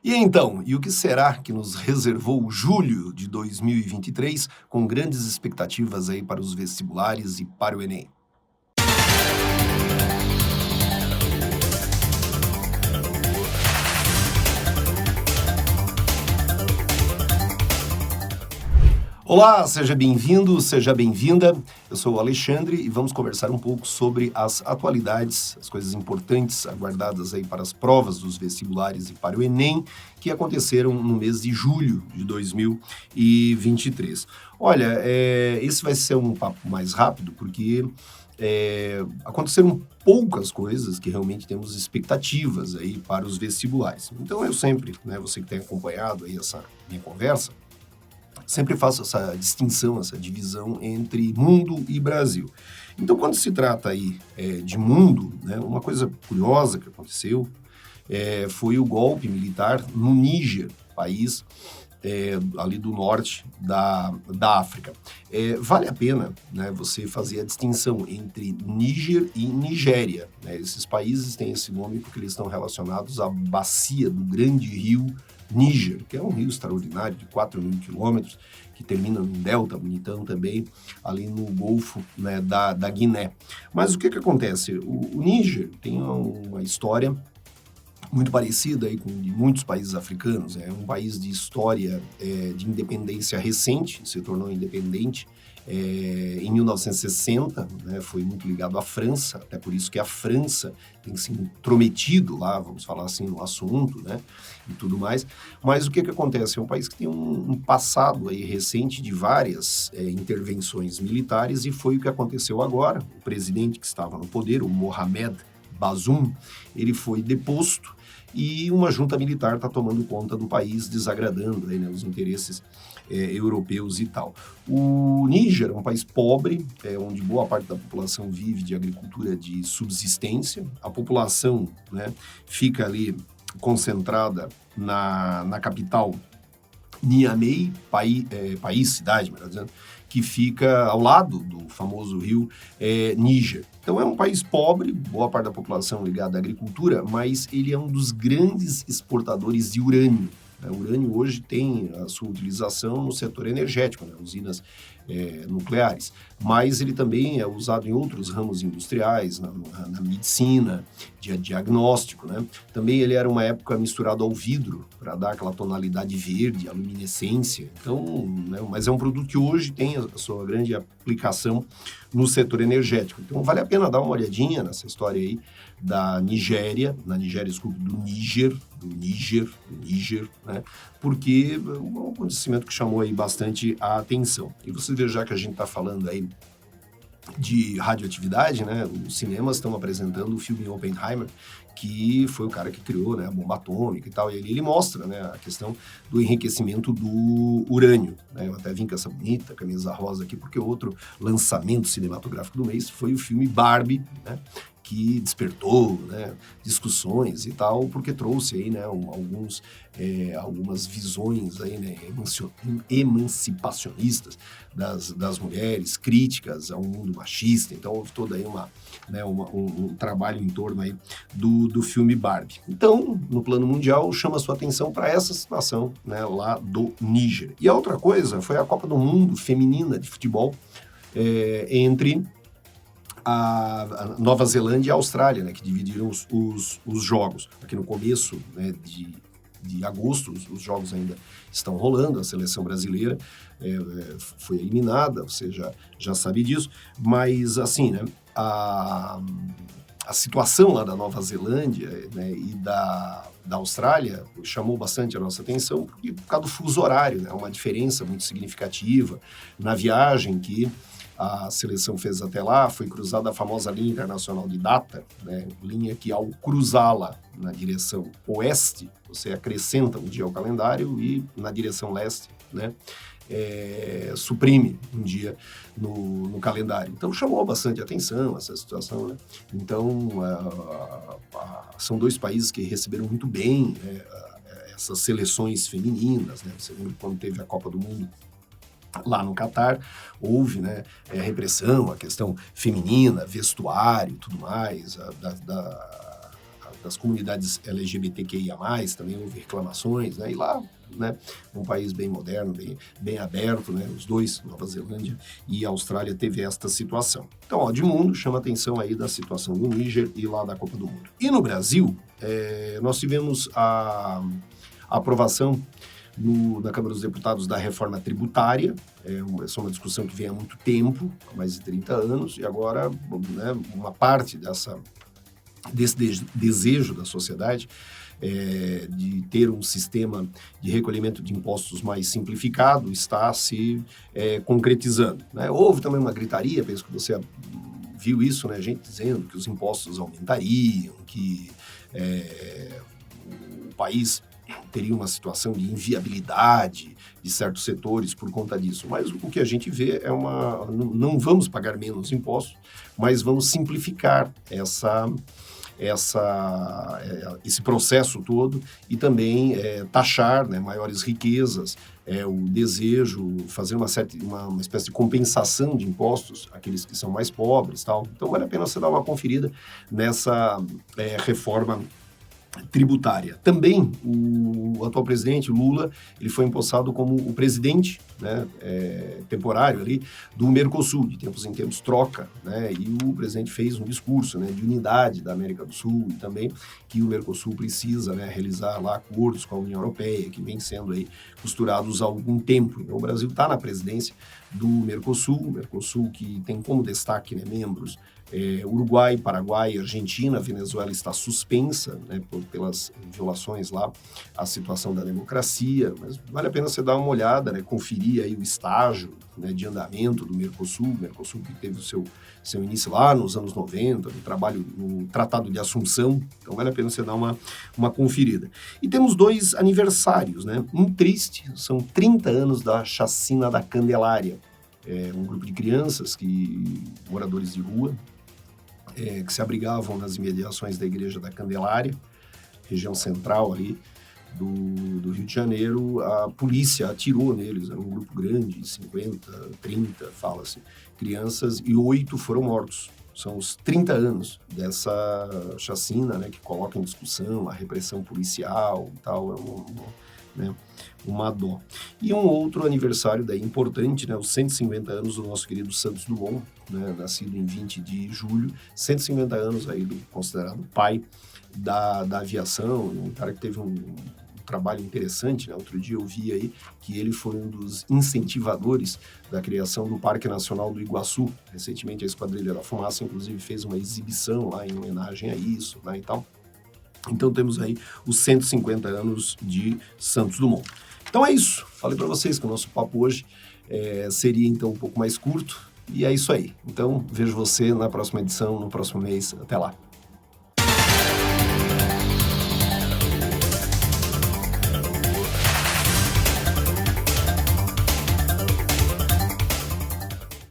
E então, e o que será que nos reservou julho de 2023, com grandes expectativas aí para os vestibulares e para o Enem? Olá, seja bem-vindo, seja bem-vinda. Eu sou o Alexandre e vamos conversar um pouco sobre as atualidades, as coisas importantes aguardadas aí para as provas dos vestibulares e para o Enem, que aconteceram no mês de julho de 2023. Olha, esse vai ser um papo mais rápido, porque aconteceram poucas coisas que realmente temos expectativas aí para os vestibulares. Então eu sempre, né, você que tem acompanhado aí essa minha conversa, sempre faço essa distinção, essa divisão entre mundo e Brasil. Então, quando se trata aí de mundo, né, uma coisa curiosa que aconteceu foi o golpe militar no Níger, país ali do norte da África. Vale a pena, né, você fazer a distinção entre Níger e Nigéria, né? Esses países têm esse nome porque eles estão relacionados à bacia do grande rio Níger, que é um rio extraordinário de 4.000 quilômetros, que termina num delta bonitão também, ali no Golfo, né, da Guiné. Mas o que acontece? O Níger tem uma história muito parecida aí com de muitos países africanos. É um país de história de independência recente, se tornou independente em 1960, né, foi muito ligado à França, até por isso que a França tem se intrometido lá, vamos falar assim, no assunto, né, e tudo mais. Mas o que acontece? É um país que tem um passado aí recente de várias intervenções militares, e foi o que aconteceu agora. O presidente que estava no poder, o Mohamed Bazoum, ele foi deposto e uma junta militar está tomando conta do país, desagradando aí, né, os interesses europeus e tal. O Níger é um país pobre, onde boa parte da população vive de agricultura de subsistência. A população, né, fica ali concentrada na capital Niamey, cidade, melhor dizendo, que fica ao lado do famoso rio Níger. Então é um país pobre, boa parte da população ligada à agricultura, mas ele é um dos grandes exportadores de urânio. O urânio hoje tem a sua utilização no setor energético, né, usinas nucleares, mas ele também é usado em outros ramos industriais, na medicina, de diagnóstico, né? Também ele era uma época misturado ao vidro, para dar aquela tonalidade verde, a luminescência. Então, né, mas é um produto que hoje tem a sua grande aplicação no setor energético. Então, vale a pena dar uma olhadinha nessa história aí da Nigéria, desculpe, do Níger, né? Porque é um acontecimento que chamou aí bastante a atenção. E você vê, já que a gente está falando aí de radioatividade, né? Os cinemas estão apresentando o filme Oppenheimer, que foi o cara que criou, né, a bomba atômica e tal, e ali ele mostra, né, a questão do enriquecimento do urânio, né? Eu até vim com essa bonita camisa rosa aqui, porque outro lançamento cinematográfico do mês foi o filme Barbie, né, que despertou, né, discussões e tal, porque trouxe aí, né, algumas visões aí, né, emancipacionistas das mulheres, críticas a um mundo machista. Então houve toda aí um trabalho em torno aí do filme Barbie. Então, no plano mundial, chama a sua atenção para essa situação, né, lá do Níger. E a outra coisa foi a Copa do Mundo feminina de futebol entre a Nova Zelândia e a Austrália, né, que dividiram os jogos. Aqui no começo, né, de agosto, os jogos ainda estão rolando, a seleção brasileira foi eliminada, você já sabe disso, mas assim, né, a situação lá da Nova Zelândia, né, e da Austrália chamou bastante a nossa atenção por causa do fuso horário, né, uma diferença muito significativa na viagem que a seleção fez até lá. Foi cruzada a famosa linha internacional de data, né, linha que ao cruzá-la na direção oeste, você acrescenta um dia ao calendário, e na direção leste, né, suprime um dia no calendário. Então chamou bastante atenção essa situação, né? Então são dois países que receberam muito bem essas seleções femininas, né? Você lembra quando teve a Copa do Mundo lá no Catar, houve, né, repressão, a questão feminina, vestuário e tudo mais, das comunidades LGBTQIA+, também houve reclamações, né? E lá, né, um país bem moderno, bem aberto, né? Os dois, Nova Zelândia e Austrália, teve esta situação. Então, ó, de mundo, chama atenção aí da situação do Níger e lá da Copa do Mundo. E no Brasil, nós tivemos a aprovação na Câmara dos Deputados da reforma tributária. Essa é uma discussão que vem há muito tempo, há mais de 30 anos, e agora, né, uma parte desse desejo da sociedade de ter um sistema de recolhimento de impostos mais simplificado está se concretizando, né? Houve também uma gritaria, penso que você viu isso, né? Gente dizendo que os impostos aumentariam, que o país teria uma situação de inviabilidade de certos setores por conta disso. Mas o que a gente vê não vamos pagar menos impostos, mas vamos simplificar esse processo todo e também taxar, né, maiores riquezas, o desejo, fazer uma espécie de compensação de impostos àqueles que são mais pobres, tal. Então vale a pena você dar uma conferida nessa reforma tributária. Também o atual presidente, Lula, ele foi empossado como o presidente, né, temporário ali do Mercosul, de tempos em tempos troca, né, e o presidente fez um discurso, né, de unidade da América do Sul e também que o Mercosul precisa, né, realizar lá acordos com a União Europeia, que vem sendo aí costurados há algum tempo. Então, o Brasil está na presidência do Mercosul que tem como destaque, né, membros Uruguai, Paraguai, Argentina. Venezuela está suspensa, né, pelas violações lá à situação da democracia, mas vale a pena você dar uma olhada, né, conferir aí o estágio, né, de andamento do Mercosul que teve o seu início lá nos anos 90, no Tratado de Assunção, então vale a pena você dar uma conferida. E temos 2 aniversários, né, um triste, são 30 anos da chacina da Candelária, um grupo de crianças, moradores de rua, que se abrigavam nas imediações da Igreja da Candelária, região central ali do Rio de Janeiro. A polícia atirou neles, era um grupo grande, 50, 30, fala-se, crianças, e 8 foram mortos. São os 30 anos dessa chacina, né, que coloca em discussão a repressão policial e tal, uma dó. E um outro aniversário daí importante, né, os 150 anos do nosso querido Santos Dumont, né, nascido em 20 de julho, 150 anos aí do considerado pai da aviação, um cara que teve um trabalho interessante, né? Outro dia eu vi aí que ele foi um dos incentivadores da criação do Parque Nacional do Iguaçu. Recentemente a Esquadrilha da Fumaça, inclusive, fez uma exibição lá em homenagem a isso, né, e tal. Então temos aí os 150 anos de Santos Dumont. Então é isso. Falei para vocês que o nosso papo hoje seria então um pouco mais curto. E é isso aí. Então vejo você na próxima edição, no próximo mês. Até lá.